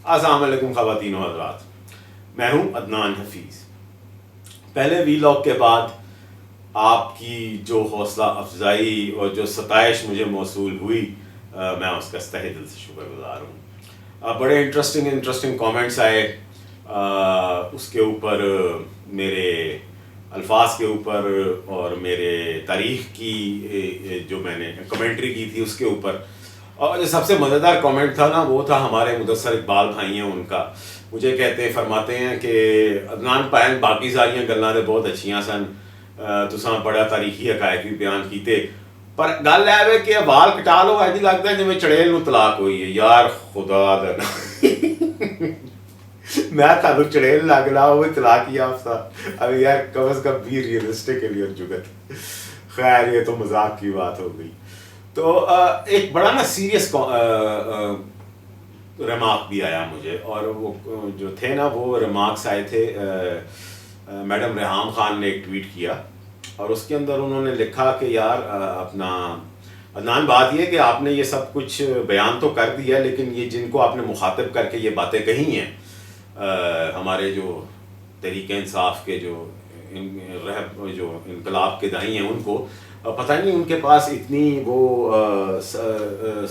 السلام علیکم خواتین و حضرات، میں ہوں عدنان حفیظ۔ پہلے ویلاگ کے بعد آپ کی جو حوصلہ افزائی اور جو ستائش مجھے موصول ہوئی، میں اس کا تہہ دل سے شکر گزار ہوں۔ بڑے انٹرسٹنگ کامنٹس آئے اس کے اوپر، میرے الفاظ کے اوپر اور میرے تاریخ کی جو میں نے کمنٹری کی تھی اس کے اوپر۔ اور جو سب سے مزیدار کامنٹ تھا نا، وہ تھا ہمارے مدثر اقبال بھائی ہیں ان کا۔ مجھے فرماتے ہیں کہ عدنان پائن باقی ساریاں گلاں تے بہت اچھیاں سن، تساں بڑا تاریخی حقائق بھی بیان کیتے، پر گل ہے کہ وال کٹا لو ایجی لگتا ہے جویں چڑیل نو طلاق ہوئی ہے۔ یار خدا دا میں تھانوں چڑیل لگ لا وہ طلاق یافتہ، ابھی یار کم از کم بھی ریئلسٹکلی اور جگت۔ خیر یہ تو مذاق کی بات ہو گئی۔ تو ایک بڑا نا سیریس ریمارک بھی آیا مجھے، اور وہ جو تھے نا وہ ریمارکس آئے تھے، میڈم ریحام خان نے ایک ٹویٹ کیا اور اس کے اندر انہوں نے لکھا کہ یار اپنا عدنان، بات یہ کہ آپ نے یہ سب کچھ بیان تو کر دیا، لیکن یہ جن کو آپ نے مخاطب کر کے یہ باتیں کہی ہیں، ہمارے جو تحریک انصاف کے جو انقلاب کے دائی ہیں، ان کو پتہ نہیں ان کے پاس اتنی وہ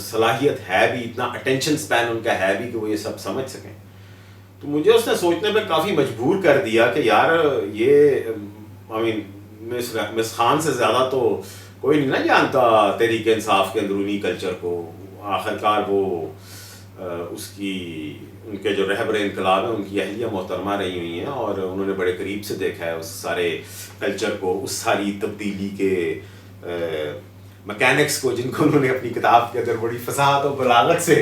صلاحیت ہے بھی، اتنا اٹینشن سپین ان کا ہے بھی کہ وہ یہ سب سمجھ سکیں۔ تو مجھے اس نے سوچنے پہ کافی مجبور کر دیا کہ یار یہ مس خان سے زیادہ تو کوئی نہیں نا جانتا تحریک انصاف کے اندرونی کلچر کو۔ آخرکار وہ اس کی ان کے جو رہبر انقلاب ہیں ان کی اہلیہ محترمہ رہی ہوئی ہیں، اور انہوں نے بڑے قریب سے دیکھا ہے اس سارے کلچر کو، اس ساری تبدیلی کے میکینکس کو، جن کو انہوں نے اپنی کتاب کے اندر بڑی فصاحت و بلاغت سے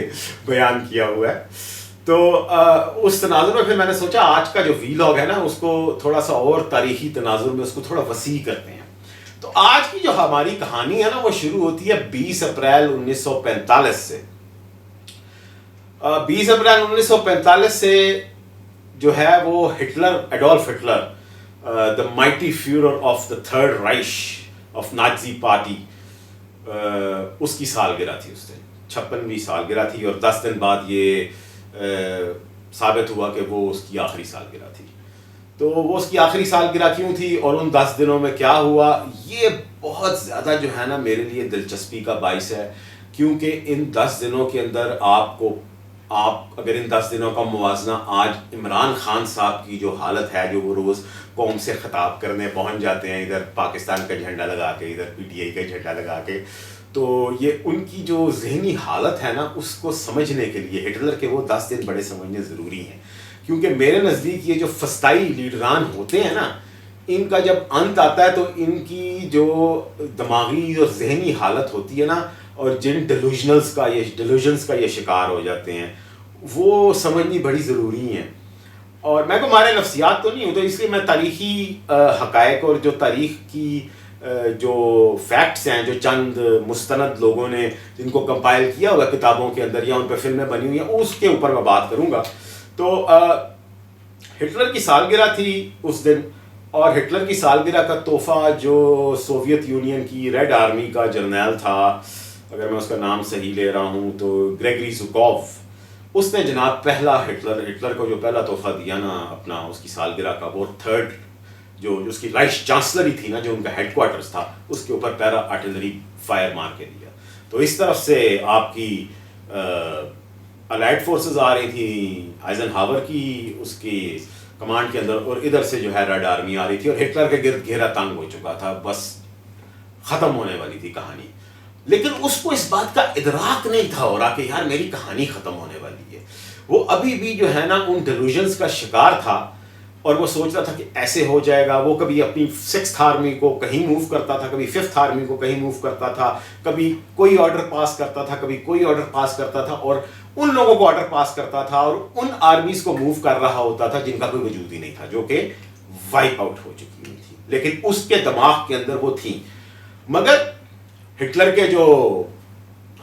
بیان کیا ہوا ہے۔ تو اس تناظر میں پھر میں نے سوچا آج کا جو ویلاگ ہے نا، اس کو تھوڑا سا اور تاریخی تناظر میں اس کو تھوڑا وسیع کرتے ہیں۔ تو آج کی جو ہماری کہانی ہے نا، وہ شروع ہوتی ہے 20 اپریل 1945 سے۔ 20 اپریل 1945 سے جو ہے وہ Hitler, Adolf Hitler, the mighty Führer of the Third Reich of Nazi Party، اس کی سالگرہ تھی اس دن، 56ویں سالگرہ تھی، اور 10 دن بعد یہ ثابت ہوا کہ وہ اس کی آخری سالگرہ تھی۔ تو وہ اس کی آخری سالگرہ کیوں تھی اور ان 10 دنوں میں کیا ہوا، یہ بہت زیادہ جو ہے نا میرے لیے دلچسپی کا باعث ہے، کیونکہ ان 10 دنوں کے اندر آپ اگر ان 10 دنوں کا موازنہ آج عمران خان صاحب کی جو حالت ہے، جو وہ روز قوم سے خطاب کرنے پہنچ جاتے ہیں، ادھر پاکستان کا جھنڈا لگا کے، ادھر پی ٹی آئی کا جھنڈا لگا کے، تو یہ ان کی جو ذہنی حالت ہے نا، اس کو سمجھنے کے لیے ہٹلر کے وہ 10 دن بڑے سمجھنے ضروری ہیں۔ کیونکہ میرے نزدیک یہ جو فسطائی لیڈران ہوتے ہیں نا، ان کا جب انت آتا ہے تو ان کی جو دماغی اور ذہنی حالت ہوتی ہے نا، اور جن ڈیلوژنس کا یہ شکار ہو جاتے ہیں، وہ سمجھنی بڑی ضروری ہیں۔ اور میں کو مارے نفسیات تو نہیں ہوں، تو اس لیے میں تاریخی حقائق اور جو تاریخ کی جو فیکٹس ہیں، جو چند مستند لوگوں نے جن کو کمپائل کیا ہوا کتابوں کے اندر یا ان پہ فلمیں بنی ہوئی ہیں، اس کے اوپر میں بات کروں گا۔ تو ہٹلر کی سالگرہ تھی اس دن، اور ہٹلر کی سالگرہ کا تحفہ جو سوویت یونین کی ریڈ آرمی کا جرنیل تھا، اگر میں اس کا نام صحیح لے رہا ہوں تو گریگری زوکوف، اس نے جناب پہلا ہٹلر کو جو پہلا تحفہ دیا نا اپنا اس کی سالگرہ کا، وہ تھرڈ جو اس کی رائش چانسلری تھی نا، جو ان کا ہیڈ کوارٹرز تھا، اس کے اوپر پیرا آرٹلری فائر مار کے دیا۔ تو اس طرف سے آپ کی الائڈ فورسز آ رہی تھی آئزن ہاور کی اس کی کمانڈ کے اندر، اور ادھر سے جو ہے ریڈ آرمی آ رہی تھی، اور ہٹلر کے گرد گھیرا تنگ ہو چکا تھا، بس ختم ہونے والی تھی کہانی۔ لیکن اس کو اس بات کا ادراک نہیں تھا ہو رہا کہ یار میری کہانی ختم ہونے والی ہے۔ وہ ابھی بھی جو ہے نا ان ڈیلوژنس کا شکار تھا، اور وہ سوچ رہا تھا کہ ایسے ہو جائے گا۔ وہ کبھی اپنی 6th آرمی کو کہیں موو کرتا تھا، کبھی 5th آرمی کو کہیں موو کرتا تھا، کبھی کوئی آرڈر پاس کرتا تھا، کبھی کوئی آرڈر پاس کرتا تھا، اور ان لوگوں کو آرڈر پاس کرتا تھا، اور ان آرمیز کو موو کر رہا ہوتا تھا جن کا کوئی وجود ہی نہیں تھا، جو کہ وائپ آؤٹ ہو چکی ہوئی تھی، لیکن اس کے دماغ کے اندر وہ تھیں۔ مگر ہٹلر کے جو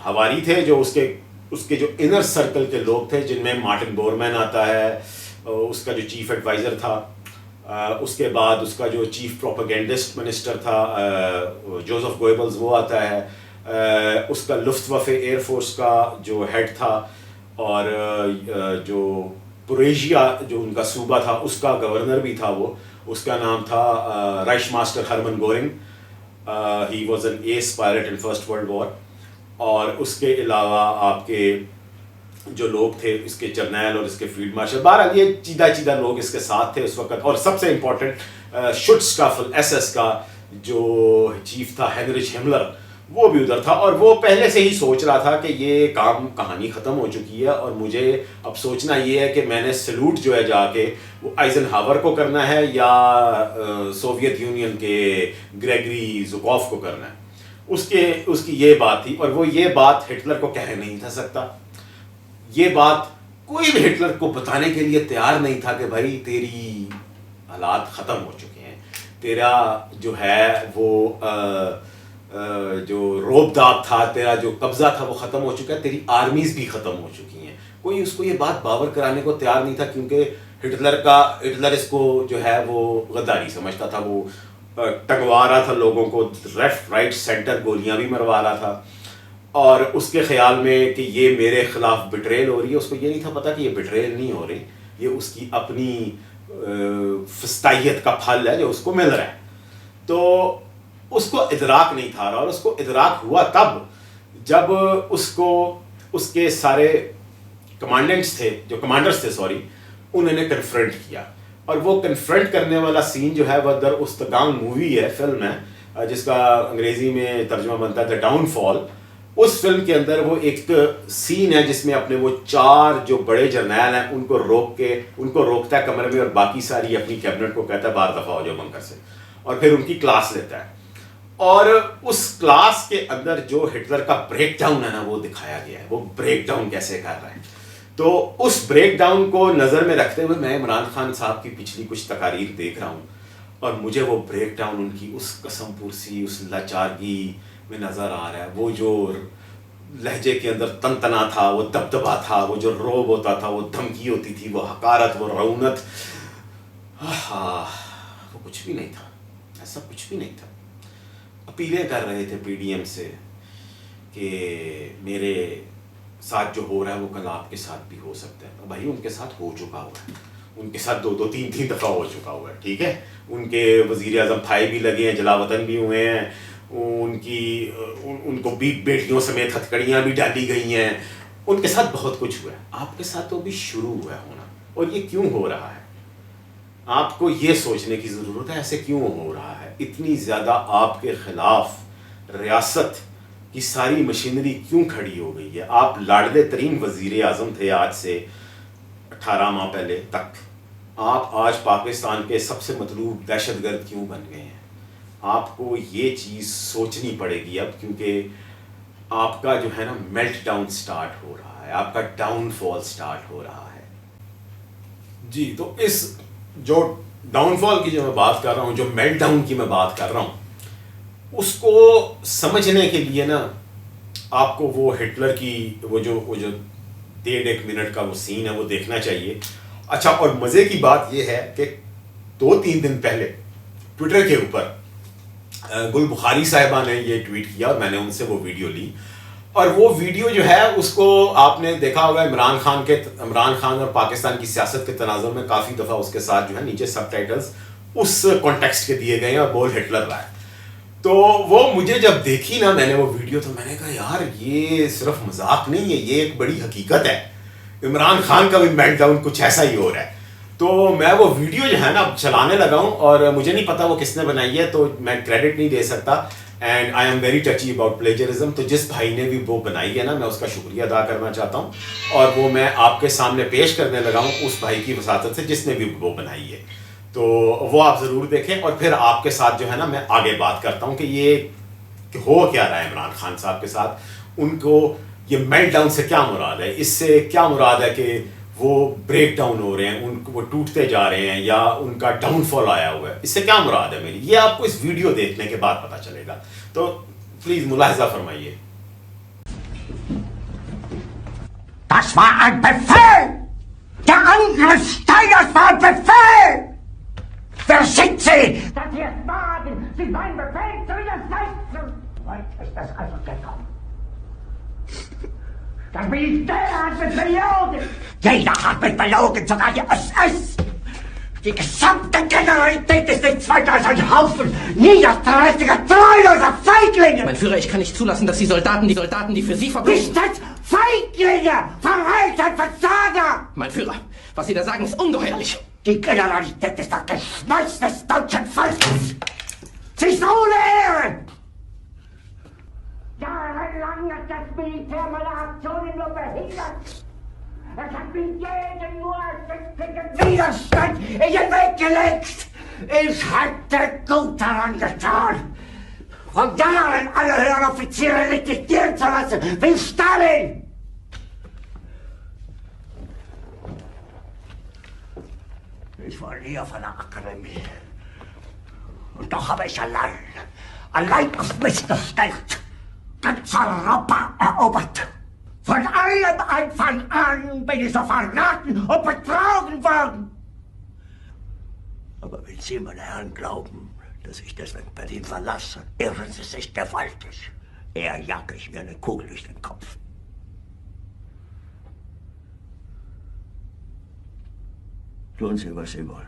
ہواری تھے، جو اس کے جو انر سرکل کے لوگ تھے، جن میں مارٹن بورمین آتا ہے، اس کا جو چیف ایڈوائزر تھا، اس کے بعد اس کا جو چیف پروپیگینڈسٹ منسٹر تھا جوزف گوئبلز وہ آتا ہے، اس کا لفٹ وافے ایئر فورس کا جو ہیڈ تھا، اور جو پوریشیا جو ان کا صوبہ تھا اس کا گورنر بھی تھا وہ، اس کا نام تھا Reichsmarschall Hermann Goring. He was an ace pilot in first world war. اور اس کے علاوہ آپ کے جو لوگ تھے اس کے جرنیل اور اس کے فیلڈ مارشل، بہرحال یہ چیدہ لوگ اس کے ساتھ تھے اس وقت. اور سب سے امپورٹنٹ شٹزسٹافل ایس ایس کا جو چیف تھا ہینریچ ہملر، وہ بھی ادھر تھا. اور وہ پہلے سے ہی سوچ رہا تھا کہ یہ کہانی ختم ہو چکی ہے اور مجھے اب سوچنا یہ ہے کہ میں نے سلوٹ جو ہے جا کے وہ آئزن ہاور کو کرنا ہے یا سوویت یونین کے گریگری زوکوف کو کرنا ہے. اس کی یہ بات تھی. اور وہ یہ بات ہٹلر کو کہہ نہیں تھا سکتا. یہ بات کوئی بھی ہٹلر کو بتانے کے لیے تیار نہیں تھا کہ بھائی تیری حالات ختم ہو چکے ہیں، تیرا جو ہے وہ جو روب داب تھا، تیرا جو قبضہ تھا وہ ختم ہو چکا ہے، تیری آرمیز بھی ختم ہو چکی ہیں. کوئی اس کو یہ بات باور کرانے کو تیار نہیں تھا، کیونکہ ہٹلر اس کو جو ہے وہ غداری سمجھتا تھا. وہ ٹنگوا رہا تھا لوگوں کو، لیفٹ رائٹ سینٹر گولیاں بھی مروا رہا تھا. اور اس کے خیال میں کہ یہ میرے خلاف بٹریل ہو رہی ہے. اس کو یہ نہیں تھا پتا کہ یہ بٹریل نہیں ہو رہی، یہ اس کی اپنی فستائیت کا پھل ہے جو اس کو مل رہا ہے. تو اس کو ادراک نہیں تھا. اور اس کو ادراک ہوا تب جب اس کے سارے کمانڈرز تھے انہوں نے کنفرنٹ کیا. اور وہ کنفرنٹ کرنے والا سین جو ہے وہ در استگان مووی ہے، فلم ہے، جس کا انگریزی میں ترجمہ بنتا ہے the down fall. Us film کے اندر وہ ایک سین ہے جس میں اپنے وہ 4 جو بڑے جرنیل ہیں ان کو روکتا ہے کمرے میں اور باقی ساری اپنی کیبنٹ کو کہتا ہے باہر دفعہ ہو جاؤ بنکر سے، اور پھر ان کی کلاس لیتا ہے. اور اس کلاس کے اندر جو ہٹلر کا بریک ڈاؤن ہے نا وہ دکھایا گیا ہے. وہ بریک ڈاؤن کیسے کر رہے ہیں. تو اس بریک ڈاؤن کو نظر میں رکھتے ہوئے میں عمران خان صاحب کی پچھلی کچھ تقاریر دیکھ رہا ہوں اور مجھے وہ بریک ڈاؤن ان کی اس قسم پرسی، اس لاچارگی میں نظر آ رہا ہے. وہ جو لہجے کے اندر تنتنا تھا، وہ دبدبا تھا، وہ جو روب ہوتا تھا، وہ دھمکی ہوتی تھی، وہ حقارت، وہ رعونت، وہ کچھ بھی نہیں تھا. ایسا کچھ بھی نہیں تھا. اپیلیں کر رہے تھے پی ڈی ایم سے کہ میرے ساتھ جو ہو رہا ہے وہ کل آپ کے ساتھ بھی ہو سکتا ہے. بھائی ان کے ساتھ ہو چکا ہوا ہے، ان کے ساتھ 2 3 دفعہ ہو چکا ہوا ہے. ٹھیک ہے، ان کے وزیر اعظم پھائے بھی لگے ہیں، جلا وطن بھی ہوئے ہیں، ان کو بھی بیٹیوں سمیت ہتھکڑیاں بھی ڈالی گئی ہیں. ان کے ساتھ بہت کچھ ہوا ہے. آپ کے ساتھ تو بھی شروع ہوا ہے ہونا. اور یہ کیوں ہو رہا ہے؟ آپ کو یہ سوچنے کی ضرورت ہے ایسے کیوں ہو رہا ہے. اتنی زیادہ آپ کے خلاف ریاست کی ساری مشینری کیوں کھڑی ہو گئی ہے. آپ لاڈلے ترین وزیر اعظم تھے آج سے 18 ماہ پہلے تک. آپ آج پاکستان کے سب سے مطلوب دہشت گرد کیوں بن گئے ہیں. آپ کو یہ چیز سوچنی پڑے گی اب، کیونکہ آپ کا جو ہے نا میلٹ ڈاؤن سٹارٹ ہو رہا ہے، آپ کا ڈاؤن فال سٹارٹ ہو رہا ہے. جی، تو اس جو ڈاؤن فال کی جو میں بات کر رہا ہوں، جو میلٹ ڈاؤن کی میں بات کر رہا ہوں، اس کو سمجھنے کے لیے نا آپ کو وہ ہٹلر کی وہ جو 1.5 منٹ کا وہ سین ہے وہ دیکھنا چاہیے. اچھا، اور مزے کی بات یہ ہے کہ 2-3 دن پہلے ٹویٹر کے اوپر گل بخاری صاحبہ نے یہ ٹویٹ کیا اور میں نے ان سے وہ ویڈیو لی. اور وہ ویڈیو جو ہے اس کو آپ نے دیکھا ہوگا عمران خان اور پاکستان کی سیاست کے تناظر میں کافی دفعہ اس کے ساتھ جو ہے نیچے سب ٹائٹلز اس کانٹیکسٹ کے دیے گئے ہیں اور بول ہٹلر رہا ہے. تو وہ مجھے جب دیکھی نا میں نے وہ ویڈیو تو میں نے کہا یار یہ صرف مذاق نہیں ہے، یہ ایک بڑی حقیقت ہے. عمران خان کا بھی میلٹ ڈاؤن کچھ ایسا ہی ہو رہا ہے. تو میں وہ ویڈیو جو ہے نا چلانے لگا ہوں اور مجھے نہیں پتا وہ کس نے بنائی ہے تو میں کریڈٹ نہیں دے سکتا. And I am very touchy about plagiarism. تو جس بھائی نے بھی وہ بنائی ہے نا میں اس کا شکریہ ادا کرنا چاہتا ہوں اور وہ میں آپ کے سامنے پیش کرنے لگا ہوں اس بھائی کی وساطت سے جس نے بھی وہ بنائی ہے. تو وہ آپ ضرور دیکھیں اور پھر آپ کے ساتھ جو ہے نا میں آگے بات کرتا ہوں کہ یہ ہو کیا رہا ہے عمران خان صاحب کے ساتھ. ان کو یہ میلٹ ڈاؤن سے کیا مراد ہے، اس سے کیا مراد ہے کہ وہ بریک ڈاؤن ہو رہے ہیں، وہ ٹوٹتے جا رہے ہیں یا ان کا ڈاؤن فال آیا ہوا ہے. اس سے کیا مراد ہے میری، یہ آپ کو اس ویڈیو دیکھنے کے بعد پتہ چلے گا. تو پلیز ملاحظہ فرمائیے. Das war ein Befehl! Der Angriff Steiners war ein Befehl! Wer sind Sie, dass Sie es wagen, sich meinen Befehl zu widersetzen? Heute ist das also gekommen. Das Militär hat mich belogen. Jeder hat mich belogen, sogar die SS. Die gesamte Generalität ist nichts weiter als ein Haufen niederträchtiger, treuloser Feiglinge. Mein Führer, ich kann nicht zulassen, dass die Soldaten, die für Sie verbringen. Nicht als Feiglinge, verreiter Versager. Mein Führer, was Sie da sagen, ist ungeheuerlich. Die Generalität ist das Geschmeiß des deutschen Volkes. Sie ist ohne Ehre. Jahrelang hat das Militär meine Aktionen nur behindert. Es hat mir jeden nur ersichtlichen Widerstand in den Weg gelegt. Ich hatte gut daran getan, von Jahren alle höheren Offiziere liquidieren zu lassen, wie Stalin. Ich war nie auf einer Akademie. Und doch habe ich allein auf mich gestellt, ganz Europa erobert. Von allem Anfang an bin ich so verraten und betrogen worden. Aber wenn Sie, meine Herren, glauben, dass ich deswegen Berlin verlasse, irren Sie sich gewaltig. Eher jage ich mir eine Kugel durch den Kopf. Tun Sie, was Sie wollen.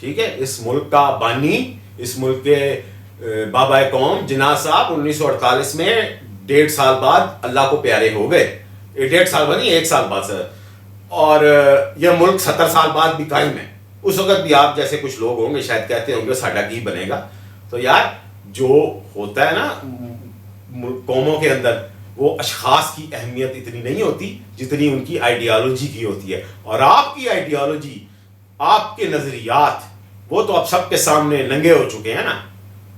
ٹھیک ہے. اس ملک کا بانی, اس ملک کے بابا قوم جناح صاحب 1948 میں 1.5 سال بعد اللہ کو پیارے ہو گئے. 1.5 سال بعد نہیں, 1 سال بعد سر. اور یہ ملک 70 سال بعد بھی قائم ہے. اس وقت بھی آپ جیسے کچھ لوگ ہوں گے شاید کہتے ہوں گے ساڈا کی بنے گا. تو یار جو ہوتا ہے نا قوموں کے اندر, وہ اشخاص کی اہمیت اتنی نہیں ہوتی جتنی ان کی آئیڈیالوجی کی ہوتی ہے. اور آپ کی آئیڈیالوجی, آپ کے نظریات, وہ تو اب سب کے سامنے ننگے ہو چکے ہیں نا.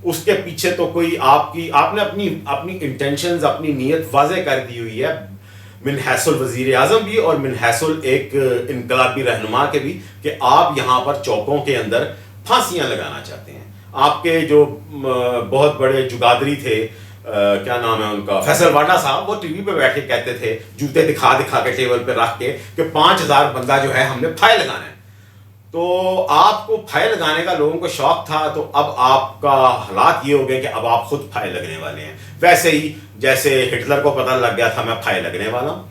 اس کے پیچھے تو کوئی آپ نے اپنی انٹینشنز, اپنی نیت واضح کر دی ہوئی ہے, من حیث الوزیر اعظم بھی اور من حیث ایک انقلابی رہنما کے بھی, کہ آپ یہاں پر چوکوں کے اندر پھانسیاں لگانا چاہتے ہیں. آپ کے جو بہت بڑے جگادری تھے, کیا نام ہے ان کا, فیصل واڈا صاحب, وہ ٹی وی پہ بیٹھ کے کہتے تھے جوتے دکھا کے ٹیبل پہ رکھ کے کہ 5000 بندہ جو ہے ہم نے پھائے لگانا ہے. تو آپ کو پھائے لگانے کا لوگوں کو شوق تھا, تو اب آپ کا حالات یہ ہو گئے کہ اب آپ خود پھائے لگنے والے ہیں. ویسے ہی جیسے ہٹلر کو پتہ لگ گیا تھا میں پھائے لگنے والا ہوں,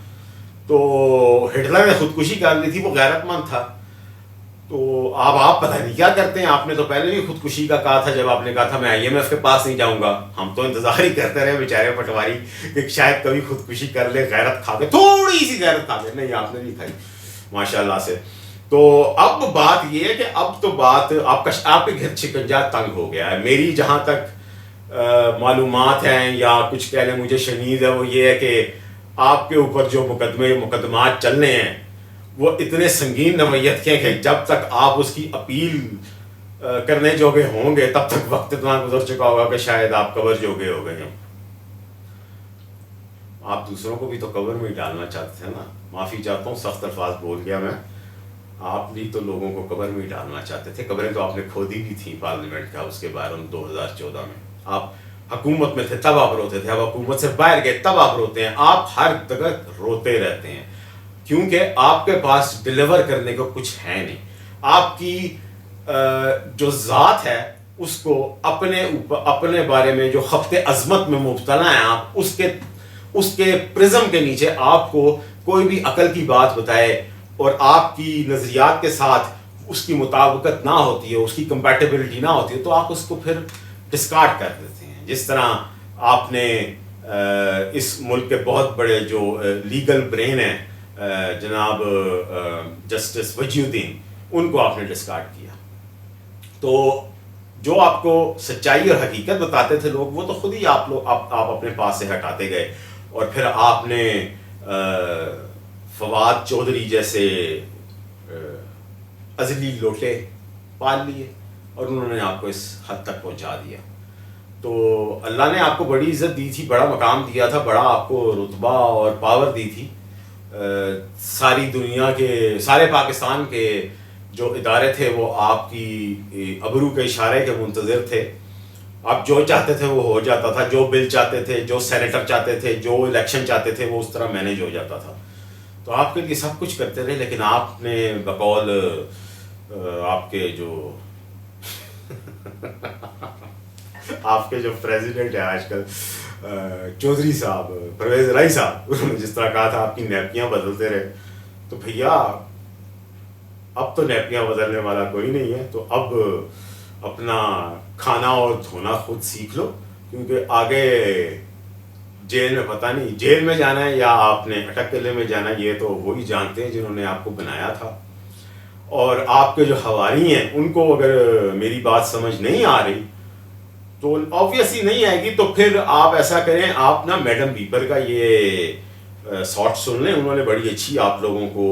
تو ہٹلر نے خودکشی کر لی تھی, وہ غیرت مند تھا. تو اب آپ پتہ نہیں کیا کرتے ہیں. آپ نے تو پہلے بھی خودکشی کا کہا تھا جب آپ نے کہا تھا میں IMF کے پاس نہیں جاؤں گا. ہم تو انتظار ہی کرتے رہے بیچارے پٹواری کہ شاید کبھی خودکشی کر لے, غیرت کھا کے, تھوڑی سی غیرت کھا کے. نہیں, آپ نے نہیں کھائی ماشاء اللہ سے. تو اب بات یہ ہے کہ اب تو بات آپ کے گھر شکنجا تنگ ہو گیا ہے. میری جہاں تک معلومات ہیں یا کچھ کہہ لیں مجھے شنید ہے, وہ یہ ہے کہ آپ کے اوپر جو مقدمات چل رہے ہیں وہ اتنے سنگین نوعیت کے ہیں کہ جب تک آپ اس کی اپیل کرنے جوگے ہوں گے تب تک وقت اتنا گزر چکا ہوگا کہ شاید آپ قبر جوگے ہو گئے ہیں. آپ دوسروں کو بھی تو قبر میں ہی ڈالنا چاہتے تھے نا. معافی چاہتا ہوں, سخت الفاظ بول گیا میں. آپ بھی تو لوگوں کو قبر میں ہی ڈالنا چاہتے تھے. قبریں تو آپ نے کھودی بھی تھیں پارلیمنٹ کا اس کے بارے میں 2014 میں. آپ حکومت میں تھے تب آپ روتے تھے, اب حکومت سے باہر گئے تب آپ روتے ہیں. آپ ہر جگہ روتے رہتے ہیں کیونکہ آپ کے پاس ڈیلیور کرنے کو کچھ ہے نہیں. آپ کی جو ذات ہے اس کو اپنے بارے میں جو خفت عظمت میں مبتلا ہیں آپ, اس کے پرزم کے نیچے آپ کو کوئی بھی عقل کی بات بتائے اور آپ کی نظریات کے ساتھ اس کی مطابقت نہ ہوتی ہے, اس کی کمپیٹیبلٹی نہ ہوتی ہے, تو آپ اس کو پھر ڈسکارڈ کر دیتے ہیں. جس طرح آپ نے اس ملک کے بہت بڑے جو لیگل برین ہیں جناب جسٹس وجی الدین, ان کو آپ نے ڈسکارڈ کیا. تو جو آپ کو سچائی اور حقیقت بتاتے تھے لوگ, وہ تو خود ہی آپ اپنے پاس سے ہٹاتے گئے. اور پھر آپ نے فواد چودھری جیسے ازلی لوٹے پال لیے اور انہوں نے آپ کو اس حد تک پہنچا دیا. تو اللہ نے آپ کو بڑی عزت دی تھی, بڑا مقام دیا تھا, بڑا آپ کو رتبہ اور پاور دی تھی. ساری دنیا کے, سارے پاکستان کے جو ادارے تھے وہ آپ کی ابرو کے اشارے کے منتظر تھے. آپ جو چاہتے تھے وہ ہو جاتا تھا, جو بل چاہتے تھے, جو سینیٹر چاہتے تھے, جو الیکشن چاہتے تھے, وہ اس طرح مینیج ہو جاتا تھا. تو آپ کے لیے سب کچھ کرتے رہے, لیکن آپ نے بقول آپ کے جو پریزیڈنٹ ہے آج کل چودھری صاحب, پرویز رائی صاحب, انہوں نے جس طرح کہا تھا آپ کی نیپیاں بدلتے رہے. تو بھیا اب تو نیپیاں بدلنے والا کوئی نہیں ہے, تو اب اپنا کھانا اور دھونا خود سیکھ لو, کیونکہ آگے جیل میں پتہ نہیں جیل میں جانا ہے یا آپ نے اٹک قلعے میں جانا ہے, یہ تو وہی جانتے ہیں جنہوں نے آپ کو بنایا تھا. اور آپ کے جو حواری ہیں ان کو اگر میری بات سمجھ نہیں آ رہی تو آبویسلی نہیں آئے گی, تو پھر آپ ایسا کریں, آپ نا میڈم بیبر کا یہ شارٹ سن لیں. انہوں نے بڑی اچھی آپ لوگوں کو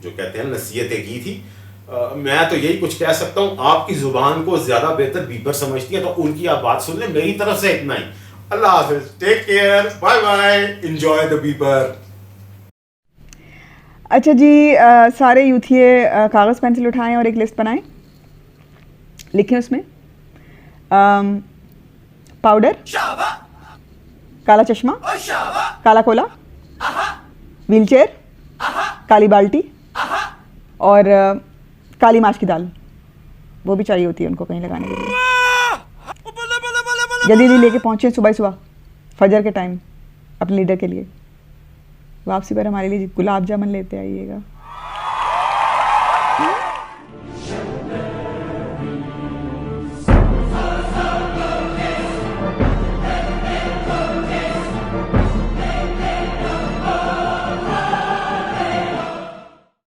جو کہتے ہیں نصیحتیں کی تھی. میں تو یہی کچھ کہہ سکتا ہوں, آپ کی زبان کو زیادہ بہتر بیبر سمجھتی ہے, تو ان کی آپ بات سن لیں. میری طرف سے اتنا ہی. اللہ حافظ, take care, bye bye, enjoy the Bieber. اچھا جی, سارے یوتھیے کاغذ پینسل اٹھائیں اور ایک لسٹ بنائیں. لکھیں اس میں پاؤڈر, کالا چشمہ, کالا کولا, ویل چیئر, کالی بالٹی اور کالی ماچ کی دال. وہ بھی چاہیے ہوتی ہے ان کو کہیں لگانے کے لیے. جلدی جلدی لے کے پہنچیں صبح فجر کے ٹائم اپنے لیڈر کے لیے. واپسی پر ہمارے لیے گلاب جامن لیتے آئیے گا.